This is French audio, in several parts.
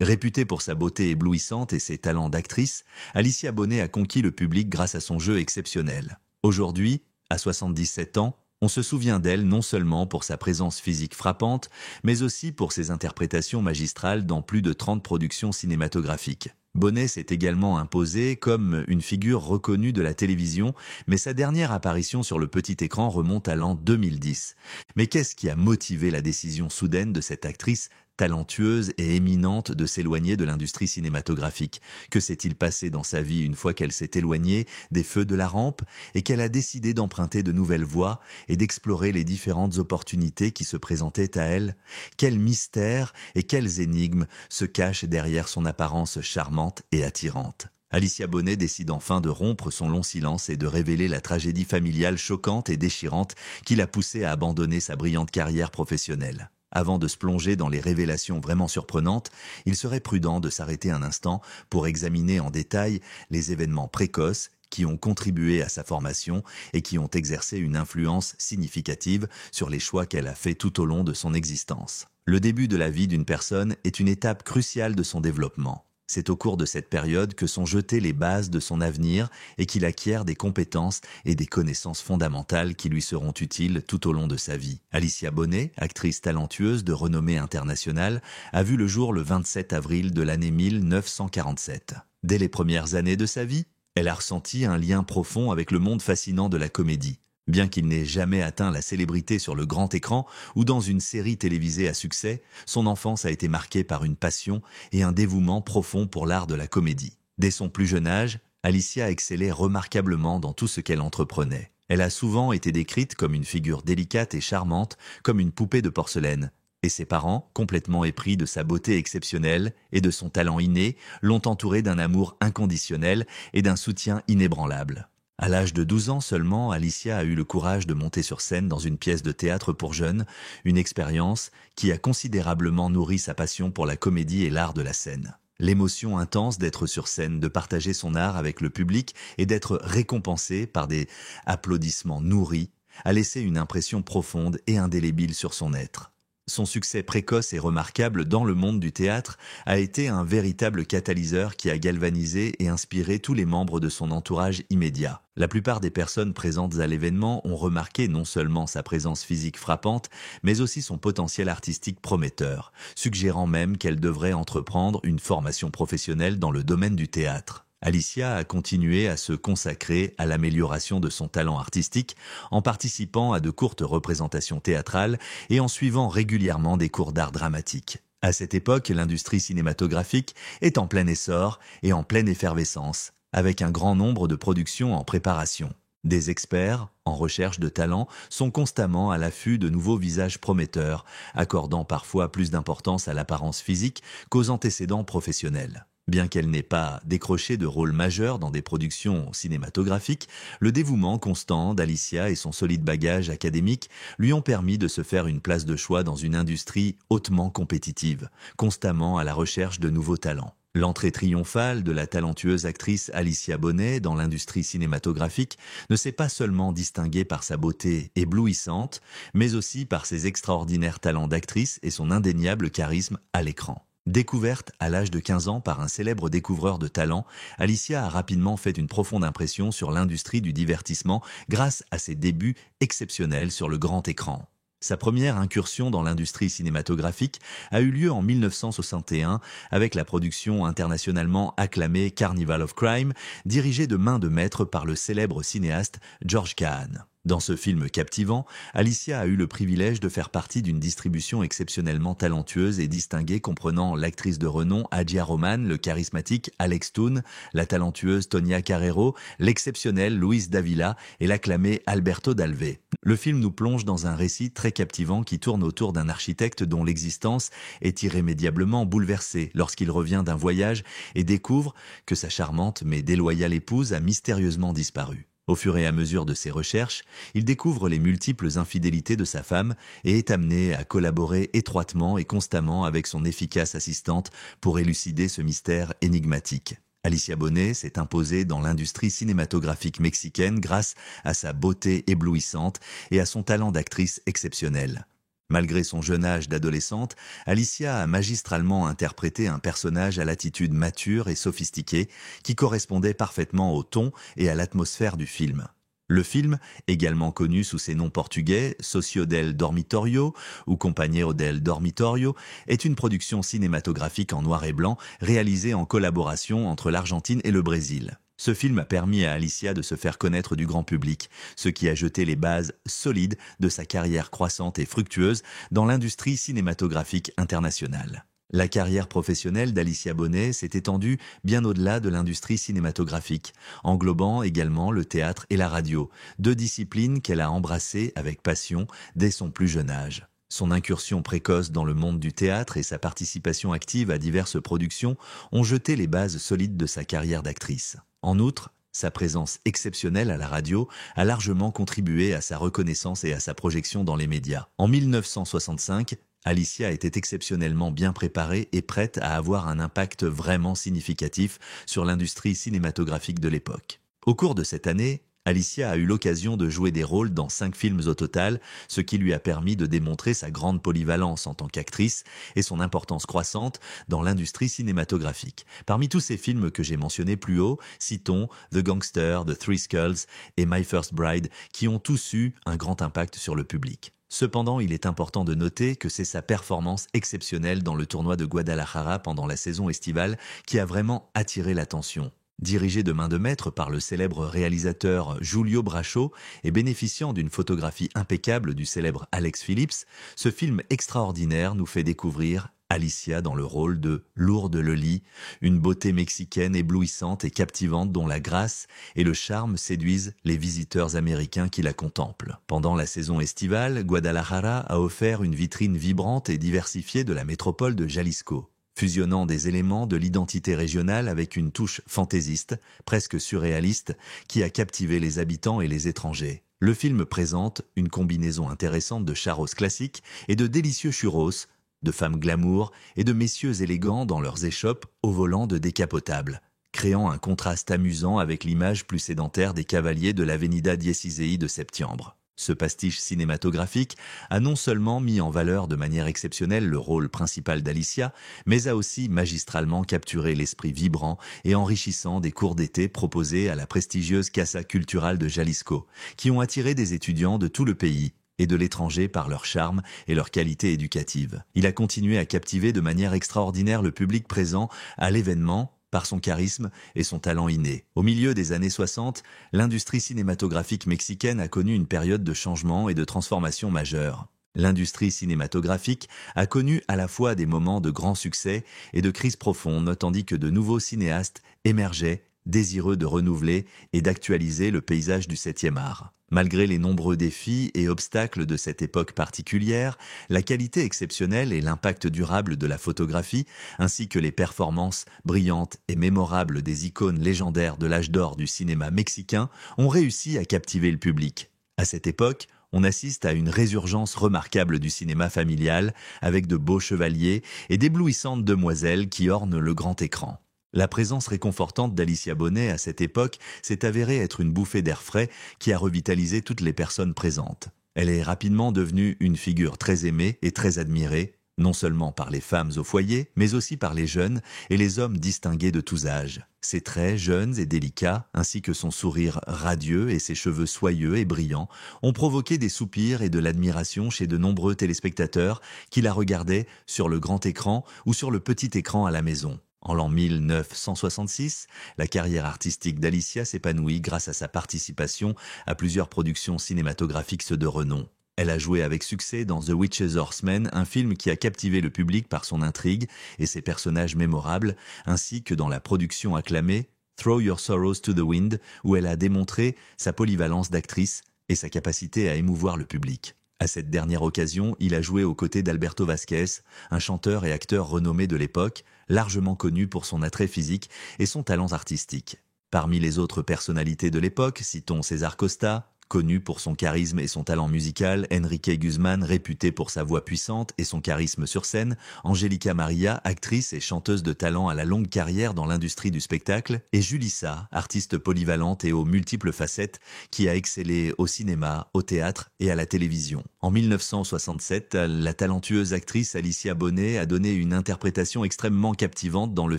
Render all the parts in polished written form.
Réputée pour sa beauté éblouissante et ses talents d'actrice, Alicia Bonet a conquis le public grâce à son jeu exceptionnel. Aujourd'hui, à 77 ans, on se souvient d'elle non seulement pour sa présence physique frappante, mais aussi pour ses interprétations magistrales dans plus de 30 productions cinématographiques. Bonet s'est également imposée comme une figure reconnue de la télévision, mais sa dernière apparition sur le petit écran remonte à l'an 2010. Mais qu'est-ce qui a motivé la décision soudaine de cette actrice talentueuse et éminente de s'éloigner de l'industrie cinématographique? Que s'est-il passé dans sa vie une fois qu'elle s'est éloignée des feux de la rampe et qu'elle a décidé d'emprunter de nouvelles voies et d'explorer les différentes opportunités qui se présentaient à elle? Quels mystères et quelles énigmes se cachent derrière son apparence charmante et attirante? Alicia Bonet décide enfin de rompre son long silence et de révéler la tragédie familiale choquante et déchirante qui l'a poussée à abandonner sa brillante carrière professionnelle. Avant de se plonger dans les révélations vraiment surprenantes, il serait prudent de s'arrêter un instant pour examiner en détail les événements précoces qui ont contribué à sa formation et qui ont exercé une influence significative sur les choix qu'elle a faits tout au long de son existence. Le début de la vie d'une personne est une étape cruciale de son développement. C'est au cours de cette période que sont jetées les bases de son avenir et qu'il acquiert des compétences et des connaissances fondamentales qui lui seront utiles tout au long de sa vie. Alicia Bonet, actrice talentueuse de renommée internationale, a vu le jour le 27 avril de l'année 1947. Dès les premières années de sa vie, elle a ressenti un lien profond avec le monde fascinant de la comédie. Bien qu'il n'ait jamais atteint la célébrité sur le grand écran ou dans une série télévisée à succès, son enfance a été marquée par une passion et un dévouement profond pour l'art de la comédie. Dès son plus jeune âge, Alicia excellait remarquablement dans tout ce qu'elle entreprenait. Elle a souvent été décrite comme une figure délicate et charmante, comme une poupée de porcelaine. Et ses parents, complètement épris de sa beauté exceptionnelle et de son talent inné, l'ont entourée d'un amour inconditionnel et d'un soutien inébranlable. À l'âge de 12 ans seulement, Alicia a eu le courage de monter sur scène dans une pièce de théâtre pour jeunes, une expérience qui a considérablement nourri sa passion pour la comédie et l'art de la scène. L'émotion intense d'être sur scène, de partager son art avec le public et d'être récompensée par des applaudissements nourris a laissé une impression profonde et indélébile sur son être. Son succès précoce et remarquable dans le monde du théâtre a été un véritable catalyseur qui a galvanisé et inspiré tous les membres de son entourage immédiat. La plupart des personnes présentes à l'événement ont remarqué non seulement sa présence physique frappante, mais aussi son potentiel artistique prometteur, suggérant même qu'elle devrait entreprendre une formation professionnelle dans le domaine du théâtre. Alicia a continué à se consacrer à l'amélioration de son talent artistique en participant à de courtes représentations théâtrales et en suivant régulièrement des cours d'art dramatique. À cette époque, l'industrie cinématographique est en plein essor et en pleine effervescence, avec un grand nombre de productions en préparation. Des experts, en recherche de talent, sont constamment à l'affût de nouveaux visages prometteurs, accordant parfois plus d'importance à l'apparence physique qu'aux antécédents professionnels. Bien qu'elle n'ait pas décroché de rôle majeur dans des productions cinématographiques, le dévouement constant d'Alicia et son solide bagage académique lui ont permis de se faire une place de choix dans une industrie hautement compétitive, constamment à la recherche de nouveaux talents. L'entrée triomphale de la talentueuse actrice Alicia Bonet dans l'industrie cinématographique ne s'est pas seulement distinguée par sa beauté éblouissante, mais aussi par ses extraordinaires talents d'actrice et son indéniable charisme à l'écran. Découverte à l'âge de 15 ans par un célèbre découvreur de talent, Alicia a rapidement fait une profonde impression sur l'industrie du divertissement grâce à ses débuts exceptionnels sur le grand écran. Sa première incursion dans l'industrie cinématographique a eu lieu en 1961 avec la production internationalement acclamée Carnival of Crime, dirigée de main de maître par le célèbre cinéaste George Caan. Dans ce film captivant, Alicia a eu le privilège de faire partie d'une distribution exceptionnellement talentueuse et distinguée comprenant l'actrice de renom Adja Roman, le charismatique Alex Toone, la talentueuse Tonia Carreiro, l'exceptionnel Luis Davila et l'acclamé Alberto Dalve. Le film nous plonge dans un récit très captivant qui tourne autour d'un architecte dont l'existence est irrémédiablement bouleversée lorsqu'il revient d'un voyage et découvre que sa charmante mais déloyale épouse a mystérieusement disparu. Au fur et à mesure de ses recherches, il découvre les multiples infidélités de sa femme et est amené à collaborer étroitement et constamment avec son efficace assistante pour élucider ce mystère énigmatique. Alicia Bonet s'est imposée dans l'industrie cinématographique mexicaine grâce à sa beauté éblouissante et à son talent d'actrice exceptionnel. Malgré son jeune âge d'adolescente, Alicia a magistralement interprété un personnage à l'attitude mature et sophistiquée qui correspondait parfaitement au ton et à l'atmosphère du film. Le film, également connu sous ses noms portugais, Socio del Dormitorio ou Companheiro del Dormitorio, est une production cinématographique en noir et blanc réalisée en collaboration entre l'Argentine et le Brésil. Ce film a permis à Alicia de se faire connaître du grand public, ce qui a jeté les bases solides de sa carrière croissante et fructueuse dans l'industrie cinématographique internationale. La carrière professionnelle d'Alicia Bonet s'est étendue bien au-delà de l'industrie cinématographique, englobant également le théâtre et la radio, deux disciplines qu'elle a embrassées avec passion dès son plus jeune âge. Son incursion précoce dans le monde du théâtre et sa participation active à diverses productions ont jeté les bases solides de sa carrière d'actrice. En outre, sa présence exceptionnelle à la radio a largement contribué à sa reconnaissance et à sa projection dans les médias. En 1965, Alicia était exceptionnellement bien préparée et prête à avoir un impact vraiment significatif sur l'industrie cinématographique de l'époque. Au cours de cette année, Alicia a eu l'occasion de jouer des rôles dans 5 films au total, ce qui lui a permis de démontrer sa grande polyvalence en tant qu'actrice et son importance croissante dans l'industrie cinématographique. Parmi tous ces films que j'ai mentionnés plus haut, citons The Gangster, The Three Skulls et My First Bride, qui ont tous eu un grand impact sur le public. Cependant, il est important de noter que c'est sa performance exceptionnelle dans le tournoi de Guadalajara pendant la saison estivale qui a vraiment attiré l'attention. Dirigé de main de maître par le célèbre réalisateur Julio Bracho et bénéficiant d'une photographie impeccable du célèbre Alex Phillips, ce film extraordinaire nous fait découvrir Alicia dans le rôle de Lourdes Lely, une beauté mexicaine éblouissante et captivante dont la grâce et le charme séduisent les visiteurs américains qui la contemplent. Pendant la saison estivale, Guadalajara a offert une vitrine vibrante et diversifiée de la métropole de Jalisco, fusionnant des éléments de l'identité régionale avec une touche fantaisiste, presque surréaliste, qui a captivé les habitants et les étrangers. Le film présente une combinaison intéressante de charros classiques et de délicieux churros, de femmes glamour et de messieurs élégants dans leurs échoppes au volant de décapotables, créant un contraste amusant avec l'image plus sédentaire des cavaliers de l'Avenida Dieciséis de Septiembre. Ce pastiche cinématographique a non seulement mis en valeur de manière exceptionnelle le rôle principal d'Alicia, mais a aussi magistralement capturé l'esprit vibrant et enrichissant des cours d'été proposés à la prestigieuse Casa Cultural de Jalisco, qui ont attiré des étudiants de tout le pays et de l'étranger par leur charme et leur qualité éducative. Il a continué à captiver de manière extraordinaire le public présent à l'événement, par son charisme et son talent inné. Au milieu des années 60, l'industrie cinématographique mexicaine a connu une période de changement et de transformation majeure. L'industrie cinématographique a connu à la fois des moments de grand succès et de crise profonde, tandis que de nouveaux cinéastes émergeaient, désireux de renouveler et d'actualiser le paysage du 7e art. Malgré les nombreux défis et obstacles de cette époque particulière, la qualité exceptionnelle et l'impact durable de la photographie, ainsi que les performances brillantes et mémorables des icônes légendaires de l'âge d'or du cinéma mexicain, ont réussi à captiver le public. À cette époque, on assiste à une résurgence remarquable du cinéma familial, avec de beaux chevaliers et d'éblouissantes demoiselles qui ornent le grand écran. La présence réconfortante d'Alicia Bonet à cette époque s'est avérée être une bouffée d'air frais qui a revitalisé toutes les personnes présentes. Elle est rapidement devenue une figure très aimée et très admirée, non seulement par les femmes au foyer, mais aussi par les jeunes et les hommes distingués de tous âges. Ses traits jeunes et délicats, ainsi que son sourire radieux et ses cheveux soyeux et brillants, ont provoqué des soupirs et de l'admiration chez de nombreux téléspectateurs qui la regardaient sur le grand écran ou sur le petit écran à la maison. En l'an 1966, la carrière artistique d'Alicia s'épanouit grâce à sa participation à plusieurs productions cinématographiques de renom. Elle a joué avec succès dans The Witch's Horseman, un film qui a captivé le public par son intrigue et ses personnages mémorables, ainsi que dans la production acclamée Throw Your Sorrows to the Wind, où elle a démontré sa polyvalence d'actrice et sa capacité à émouvoir le public. À cette dernière occasion, il a joué aux côtés d'Alberto Vasquez, un chanteur et acteur renommé de l'époque, largement connu pour son attrait physique et son talent artistique. Parmi les autres personnalités de l'époque, citons César Costa, Connu pour son charisme et son talent musical, Enrique Guzmán, réputé pour sa voix puissante et son charisme sur scène, Angélica Maria, actrice et chanteuse de talent à la longue carrière dans l'industrie du spectacle, et Julissa, artiste polyvalente et aux multiples facettes, qui a excellé au cinéma, au théâtre et à la télévision. En 1967, la talentueuse actrice Alicia Bonet a donné une interprétation extrêmement captivante dans le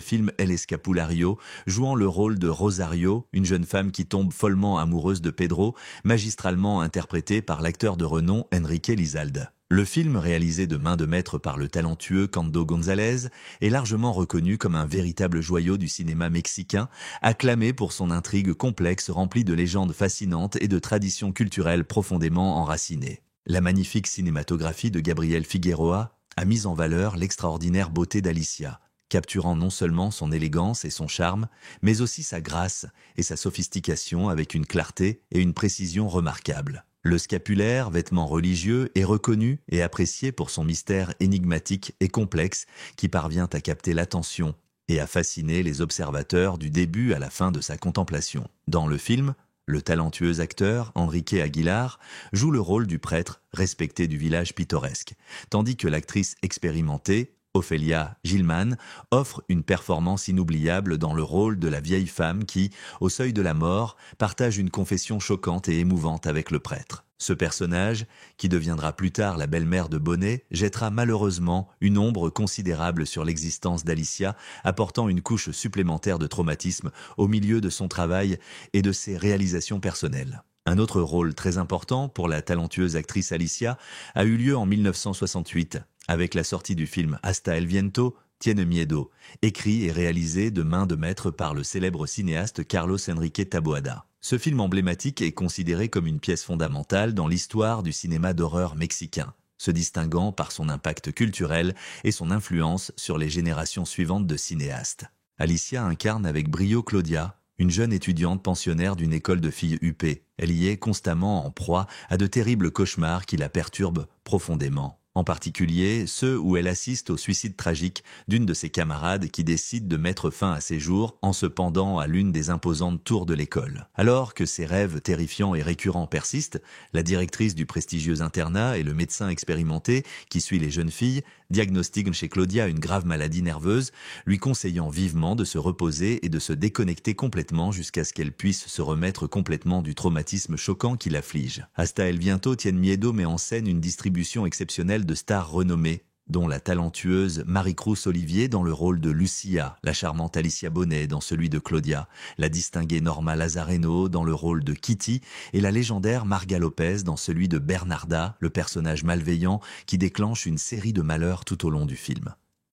film El Escapulario, jouant le rôle de Rosario, une jeune femme qui tombe follement amoureuse de Pedro, magistralement interprété par l'acteur de renom Enrique Lizalde. Le film, réalisé de main de maître par le talentueux Cando González, est largement reconnu comme un véritable joyau du cinéma mexicain, acclamé pour son intrigue complexe remplie de légendes fascinantes et de traditions culturelles profondément enracinées. La magnifique cinématographie de Gabriel Figueroa a mis en valeur l'extraordinaire beauté d'Alicia, capturant non seulement son élégance et son charme, mais aussi sa grâce et sa sophistication avec une clarté et une précision remarquables. Le scapulaire, vêtement religieux, est reconnu et apprécié pour son mystère énigmatique et complexe qui parvient à capter l'attention et à fasciner les observateurs du début à la fin de sa contemplation. Dans le film, le talentueux acteur Enrique Aguilar joue le rôle du prêtre respecté du village pittoresque, tandis que l'actrice expérimentée, Ophélia Gilman, offre une performance inoubliable dans le rôle de la vieille femme qui, au seuil de la mort, partage une confession choquante et émouvante avec le prêtre. Ce personnage, qui deviendra plus tard la belle-mère de Bonet, jettera malheureusement une ombre considérable sur l'existence d'Alicia, apportant une couche supplémentaire de traumatisme au milieu de son travail et de ses réalisations personnelles. Un autre rôle très important pour la talentueuse actrice Alicia a eu lieu en 1968, avec la sortie du film Hasta el viento, Tiene miedo, écrit et réalisé de main de maître par le célèbre cinéaste Carlos Enrique Taboada. Ce film emblématique est considéré comme une pièce fondamentale dans l'histoire du cinéma d'horreur mexicain, se distinguant par son impact culturel et son influence sur les générations suivantes de cinéastes. Alicia incarne avec brio Claudia, une jeune étudiante pensionnaire d'une école de filles UP. Elle y est constamment en proie à de terribles cauchemars qui la perturbent profondément. En particulier ceux où elle assiste au suicide tragique d'une de ses camarades qui décide de mettre fin à ses jours en se pendant à l'une des imposantes tours de l'école. Alors que ses rêves terrifiants et récurrents persistent, la directrice du prestigieux internat et le médecin expérimenté qui suit les jeunes filles diagnostiquent chez Claudia une grave maladie nerveuse, lui conseillant vivement de se reposer et de se déconnecter complètement jusqu'à ce qu'elle puisse se remettre complètement du traumatisme choquant qui l'afflige. Hasta el viento, Tiene miedo met en scène une distribution exceptionnelle de stars renommées, dont la talentueuse Marie-Cruz Olivier dans le rôle de Lucia, la charmante Alicia Bonet dans celui de Claudia, la distinguée Norma Lazareno dans le rôle de Kitty et la légendaire Marga Lopez dans celui de Bernarda, le personnage malveillant qui déclenche une série de malheurs tout au long du film.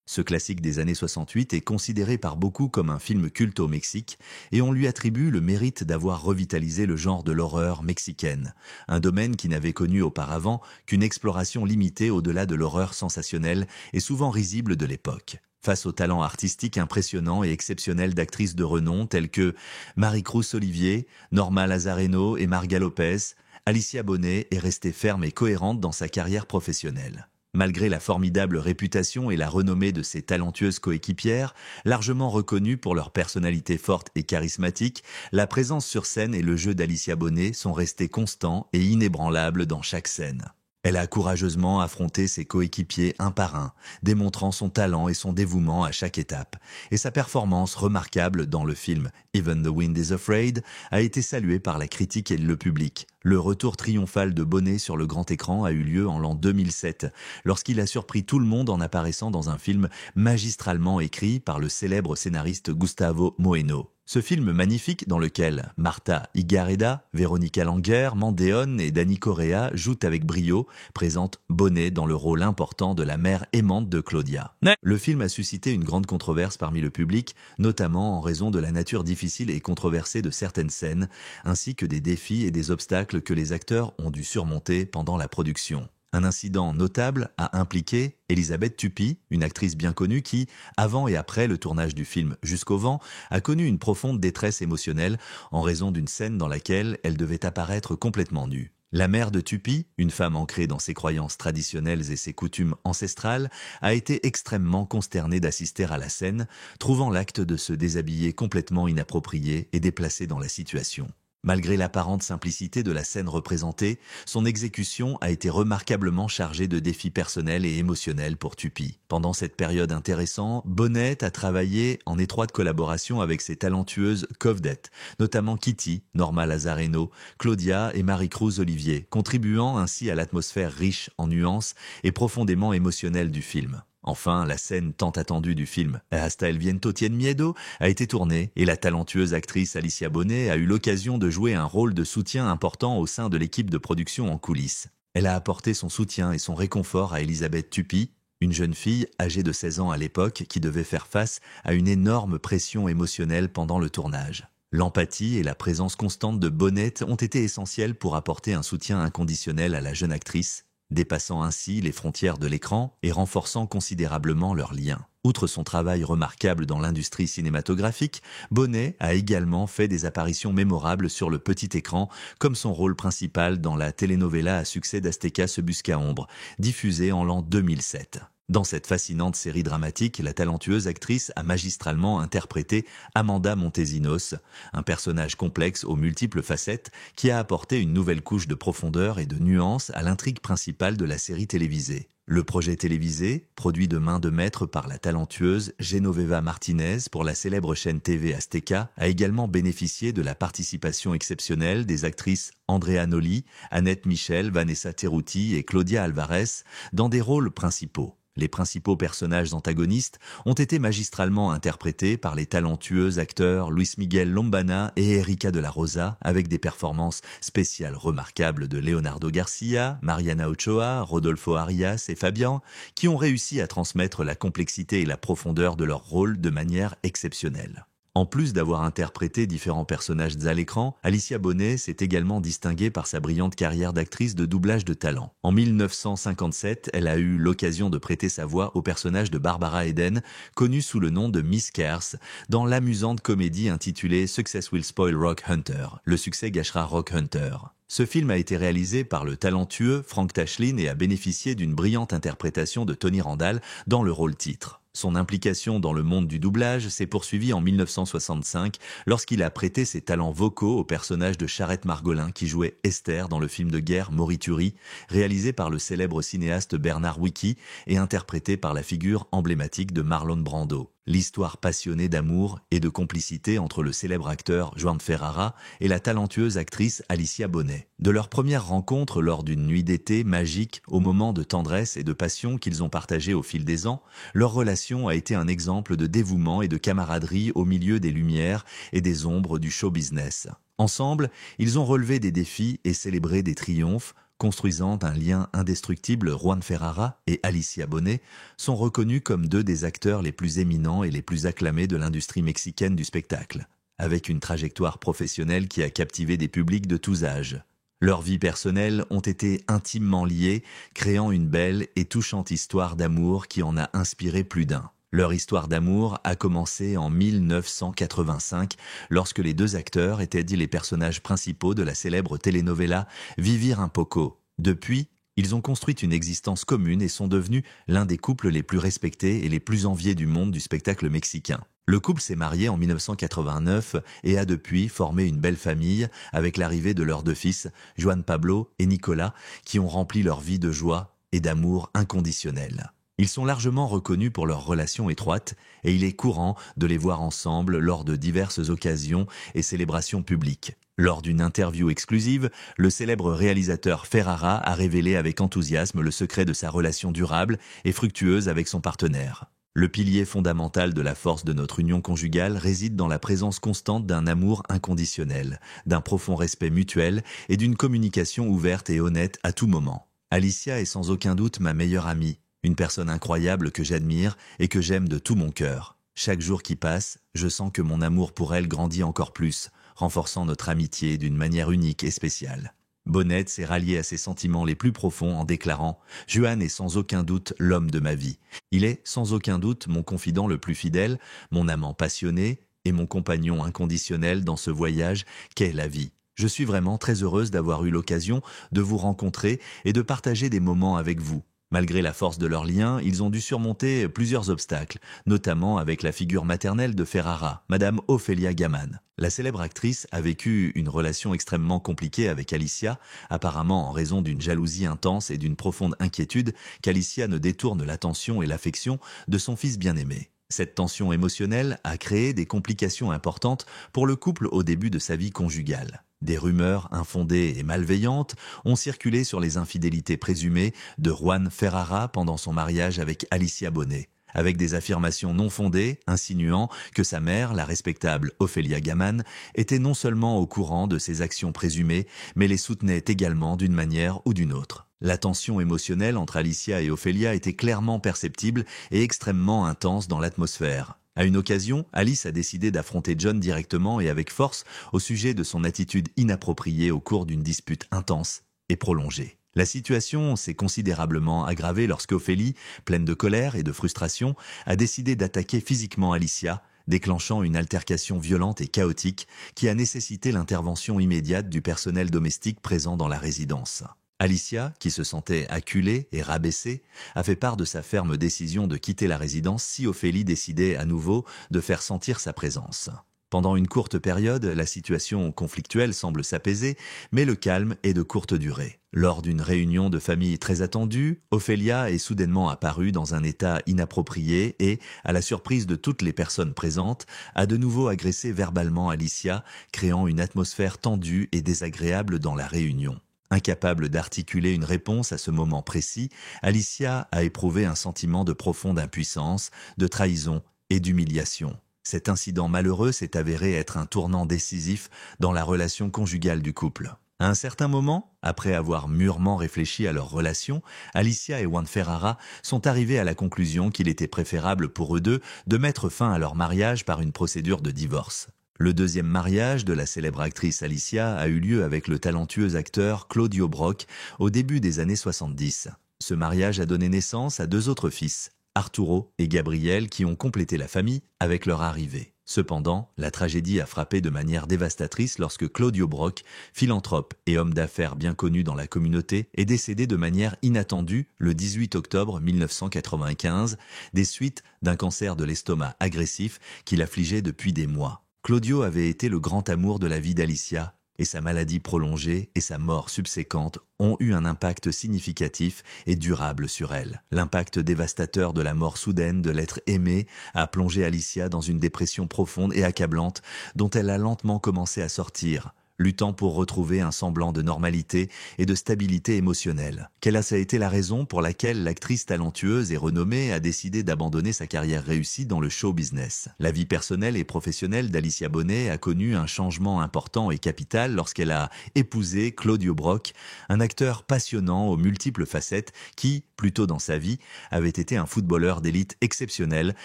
Ce classique des années 68 est considéré par beaucoup comme un film culte au Mexique et on lui attribue le mérite d'avoir revitalisé le genre de l'horreur mexicaine, un domaine qui n'avait connu auparavant qu'une exploration limitée au-delà de l'horreur sensationnelle et souvent risible de l'époque. Face au talent artistique impressionnant et exceptionnel d'actrices de renom telles que Marie-Cruz Olivier, Norma Lazareno et Marga Lopez, Alicia Bonet est restée ferme et cohérente dans sa carrière professionnelle. Malgré la formidable réputation et la renommée de ses talentueuses coéquipières, largement reconnues pour leur personnalité forte et charismatique, la présence sur scène et le jeu d'Alicia Bonet sont restés constants et inébranlables dans chaque scène. Elle a courageusement affronté ses coéquipiers un par un, démontrant son talent et son dévouement à chaque étape. Et sa performance remarquable dans le film Even the Wind is Afraid a été saluée par la critique et le public. Le retour triomphal de Bonet sur le grand écran a eu lieu en l'an 2007, lorsqu'il a surpris tout le monde en apparaissant dans un film magistralement écrit par le célèbre scénariste Gustavo Bueno. Ce film magnifique dans lequel Marta Higareda, Véronica Langer, Mandeon et Dani Correa jouent avec brio, présente Bonet dans le rôle important de la mère aimante de Claudia. Le film a suscité une grande controverse parmi le public, notamment en raison de la nature difficile et controversée de certaines scènes, ainsi que des défis et des obstacles que les acteurs ont dû surmonter pendant la production. Un incident notable a impliqué Elisabeth Tupi, une actrice bien connue qui, avant et après le tournage du film Jusqu'au vent, a connu une profonde détresse émotionnelle en raison d'une scène dans laquelle elle devait apparaître complètement nue. La mère de Tupi, une femme ancrée dans ses croyances traditionnelles et ses coutumes ancestrales, a été extrêmement consternée d'assister à la scène, trouvant l'acte de se déshabiller complètement inapproprié et déplacé dans la situation. Malgré l'apparente simplicité de la scène représentée, son exécution a été remarquablement chargée de défis personnels et émotionnels pour Tupi. Pendant cette période intéressante, Bonnet a travaillé en étroite collaboration avec ses talentueuses covedettes, notamment Kitty, Norma Lazareno, Claudia et Marie-Cruz Olivier, contribuant ainsi à l'atmosphère riche en nuances et profondément émotionnelle du film. Enfin, la scène tant attendue du film Hasta el viento tiene miedo a été tournée et la talentueuse actrice Alicia Bonet a eu l'occasion de jouer un rôle de soutien important au sein de l'équipe de production en coulisses. Elle a apporté son soutien et son réconfort à Elisabeth Tupi, une jeune fille âgée de 16 ans à l'époque qui devait faire face à une énorme pression émotionnelle pendant le tournage. L'empathie et la présence constante de Bonnet ont été essentielles pour apporter un soutien inconditionnel à la jeune actrice, dépassant ainsi les frontières de l'écran et renforçant considérablement leurs liens. Outre son travail remarquable dans l'industrie cinématographique, Bonnet a également fait des apparitions mémorables sur le petit écran, comme son rôle principal dans la telenovela à succès d'Azteca Se busca hombre, diffusée en l'an 2007. Dans cette fascinante série dramatique, la talentueuse actrice a magistralement interprété Amanda Montesinos, un personnage complexe aux multiples facettes qui a apporté une nouvelle couche de profondeur et de nuance à l'intrigue principale de la série télévisée. Le projet télévisé, produit de main de maître par la talentueuse Genoveva Martinez pour la célèbre chaîne TV Azteca, a également bénéficié de la participation exceptionnelle des actrices Andrea Nolli, Annette Michel, Vanessa Cerruti et Claudia Alvarez dans des rôles principaux. Les principaux personnages antagonistes ont été magistralement interprétés par les talentueux acteurs Luis Miguel Lombana et Erika de la Rosa, avec des performances spéciales remarquables de Leonardo Garcia, Mariana Ochoa, Rodolfo Arias et Fabian, qui ont réussi à transmettre la complexité et la profondeur de leur rôle de manière exceptionnelle. En plus d'avoir interprété différents personnages à l'écran, Alicia Bonet s'est également distinguée par sa brillante carrière d'actrice de doublage de talent. En 1957, elle a eu l'occasion de prêter sa voix au personnage de Barbara Eden, connue sous le nom de Miss Kers, dans l'amusante comédie intitulée Success Will Spoil Rock Hunter. Le succès gâchera Rock Hunter. Ce film a été réalisé par le talentueux Frank Tashlin et a bénéficié d'une brillante interprétation de Tony Randall dans le rôle titre. Son implication dans le monde du doublage s'est poursuivie en 1965 lorsqu'il a prêté ses talents vocaux au personnage de Charette Margolin qui jouait Esther dans le film de guerre Morituri, réalisé par le célèbre cinéaste Bernard Wicki et interprété par la figure emblématique de Marlon Brando. L'histoire passionnée d'amour et de complicité entre le célèbre acteur Joan Ferrara et la talentueuse actrice Alicia Bonet. De leur première rencontre lors d'une nuit d'été magique, au moment de tendresse et de passion qu'ils ont partagé au fil des ans, leur relation a été un exemple de dévouement et de camaraderie au milieu des lumières et des ombres du show business. Ensemble, ils ont relevé des défis et célébré des triomphes, construisant un lien indestructible. Juan Ferrara et Alicia Bonet sont reconnus comme deux des acteurs les plus éminents et les plus acclamés de l'industrie mexicaine du spectacle, avec une trajectoire professionnelle qui a captivé des publics de tous âges. Leurs vies personnelles ont été intimement liées, créant une belle et touchante histoire d'amour qui en a inspiré plus d'un. Leur histoire d'amour a commencé en 1985, lorsque les deux acteurs étaient les personnages principaux de la célèbre telenovela Vivir un poco. Depuis, ils ont construit une existence commune et sont devenus l'un des couples les plus respectés et les plus enviés du monde du spectacle mexicain. Le couple s'est marié en 1989 et a depuis formé une belle famille avec l'arrivée de leurs deux fils, Juan Pablo et Nicolas, qui ont rempli leur vie de joie et d'amour inconditionnel. Ils sont largement reconnus pour leur relation étroite et il est courant de les voir ensemble lors de diverses occasions et célébrations publiques. Lors d'une interview exclusive, le célèbre réalisateur Ferrara a révélé avec enthousiasme le secret de sa relation durable et fructueuse avec son partenaire. Le pilier fondamental de la force de notre union conjugale réside dans la présence constante d'un amour inconditionnel, d'un profond respect mutuel et d'une communication ouverte et honnête à tout moment. Alicia est sans aucun doute ma meilleure amie. Une personne incroyable que j'admire et que j'aime de tout mon cœur. Chaque jour qui passe, je sens que mon amour pour elle grandit encore plus, renforçant notre amitié d'une manière unique et spéciale. Bonet s'est rallié à ses sentiments les plus profonds en déclarant « Juan est sans aucun doute l'homme de ma vie. Il est sans aucun doute mon confident le plus fidèle, mon amant passionné et mon compagnon inconditionnel dans ce voyage qu'est la vie. Je suis vraiment très heureuse d'avoir eu l'occasion de vous rencontrer et de partager des moments avec vous. Malgré la force de leurs liens, ils ont dû surmonter plusieurs obstacles, notamment avec la figure maternelle de Ferrara, Madame Ophelia Gammon. La célèbre actrice a vécu une relation extrêmement compliquée avec Alicia, apparemment en raison d'une jalousie intense et d'une profonde inquiétude qu'Alicia ne détourne l'attention et l'affection de son fils bien-aimé. Cette tension émotionnelle a créé des complications importantes pour le couple au début de sa vie conjugale. Des rumeurs infondées et malveillantes ont circulé sur les infidélités présumées de Juan Ferrara pendant son mariage avec Alicia Bonet, avec des affirmations non fondées insinuant que sa mère, la respectable Ophelia Gammon, était non seulement au courant de ses actions présumées, mais les soutenait également d'une manière ou d'une autre. La tension émotionnelle entre Alicia et Ophelia était clairement perceptible et extrêmement intense dans l'atmosphère. À une occasion, Alice a décidé d'affronter John directement et avec force au sujet de son attitude inappropriée au cours d'une dispute intense et prolongée. La situation s'est considérablement aggravée lorsque Ophélie, pleine de colère et de frustration, a décidé d'attaquer physiquement Alicia, déclenchant une altercation violente et chaotique qui a nécessité l'intervention immédiate du personnel domestique présent dans la résidence. Alicia, qui se sentait acculée et rabaissée, a fait part de sa ferme décision de quitter la résidence si Ophélie décidait à nouveau de faire sentir sa présence. Pendant une courte période, la situation conflictuelle semble s'apaiser, mais le calme est de courte durée. Lors d'une réunion de famille très attendue, Ophélia est soudainement apparue dans un état inapproprié et, à la surprise de toutes les personnes présentes, a de nouveau agressé verbalement Alicia, créant une atmosphère tendue et désagréable dans la réunion. Incapable d'articuler une réponse à ce moment précis, Alicia a éprouvé un sentiment de profonde impuissance, de trahison et d'humiliation. Cet incident malheureux s'est avéré être un tournant décisif dans la relation conjugale du couple. À un certain moment, après avoir mûrement réfléchi à leur relation, Alicia et Juan Ferrara sont arrivés à la conclusion qu'il était préférable pour eux deux de mettre fin à leur mariage par une procédure de divorce. Le deuxième mariage de la célèbre actrice Alicia a eu lieu avec le talentueux acteur Claudio Brock au début des années 70. Ce mariage a donné naissance à deux autres fils, Arturo et Gabriel, qui ont complété la famille avec leur arrivée. Cependant, la tragédie a frappé de manière dévastatrice lorsque Claudio Brock, philanthrope et homme d'affaires bien connu dans la communauté, est décédé de manière inattendue le 18 octobre 1995 des suites d'un cancer de l'estomac agressif qui l'affligeait depuis des mois. Claudio avait été le grand amour de la vie d'Alicia, et sa maladie prolongée et sa mort subséquente ont eu un impact significatif et durable sur elle. L'impact dévastateur de la mort soudaine de l'être aimé a plongé Alicia dans une dépression profonde et accablante dont elle a lentement commencé à sortir, luttant pour retrouver un semblant de normalité et de stabilité émotionnelle. Quelle a été la raison pour laquelle l'actrice talentueuse et renommée a décidé d'abandonner sa carrière réussie dans le show business? La vie personnelle et professionnelle d'Alicia Bonet a connu un changement important et capital lorsqu'elle a épousé Claudio Brock, un acteur passionnant aux multiples facettes qui, plus tôt dans sa vie, avait été un footballeur d'élite exceptionnel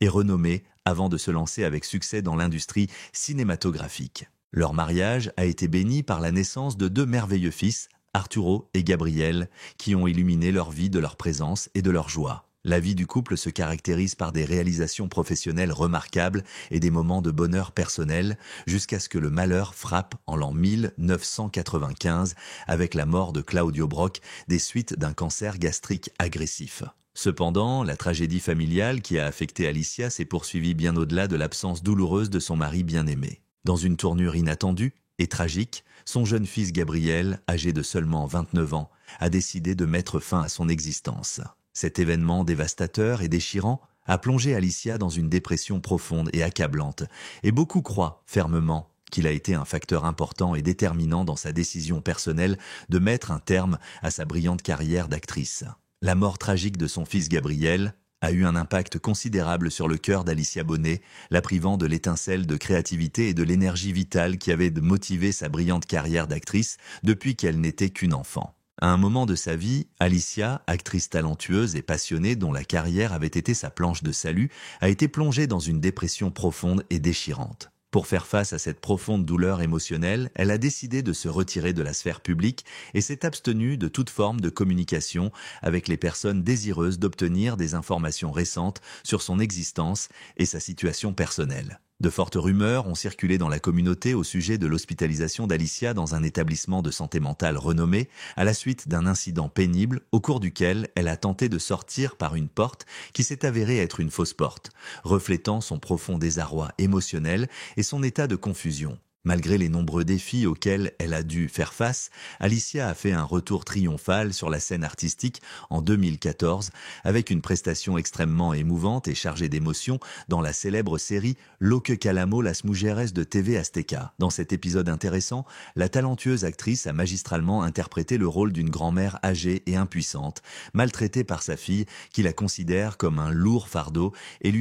et renommé avant de se lancer avec succès dans l'industrie cinématographique. Leur mariage a été béni par la naissance de deux merveilleux fils, Arturo et Gabriel, qui ont illuminé leur vie de leur présence et de leur joie. La vie du couple se caractérise par des réalisations professionnelles remarquables et des moments de bonheur personnel, jusqu'à ce que le malheur frappe en l'an 1995 avec la mort de Claudio Brock des suites d'un cancer gastrique agressif. Cependant, la tragédie familiale qui a affecté Alicia s'est poursuivie bien au-delà de l'absence douloureuse de son mari bien-aimé. Dans une tournure inattendue et tragique, son jeune fils Gabriel, âgé de seulement 29 ans, a décidé de mettre fin à son existence. Cet événement dévastateur et déchirant a plongé Alicia dans une dépression profonde et accablante, et beaucoup croient fermement qu'il a été un facteur important et déterminant dans sa décision personnelle de mettre un terme à sa brillante carrière d'actrice. La mort tragique de son fils Gabriel a eu un impact considérable sur le cœur d'Alicia Bonet, la privant de l'étincelle de créativité et de l'énergie vitale qui avait motivé sa brillante carrière d'actrice depuis qu'elle n'était qu'une enfant. À un moment de sa vie, Alicia, actrice talentueuse et passionnée dont la carrière avait été sa planche de salut, a été plongée dans une dépression profonde et déchirante. Pour faire face à cette profonde douleur émotionnelle, elle a décidé de se retirer de la sphère publique et s'est abstenue de toute forme de communication avec les personnes désireuses d'obtenir des informations récentes sur son existence et sa situation personnelle. De fortes rumeurs ont circulé dans la communauté au sujet de l'hospitalisation d'Alicia dans un établissement de santé mentale renommé à la suite d'un incident pénible au cours duquel elle a tenté de sortir par une porte qui s'est avérée être une fausse porte, reflétant son profond désarroi émotionnel et son état de confusion. Malgré les nombreux défis auxquels elle a dû faire face, Alicia a fait un retour triomphal sur la scène artistique en 2014 avec une prestation extrêmement émouvante et chargée d'émotions dans la célèbre série Lo que calamo las mujeres de TV Azteca. Dans cet épisode intéressant, la talentueuse actrice a magistralement interprété le rôle d'une grand-mère âgée et impuissante, maltraitée par sa fille qui la considère comme un lourd fardeau et lui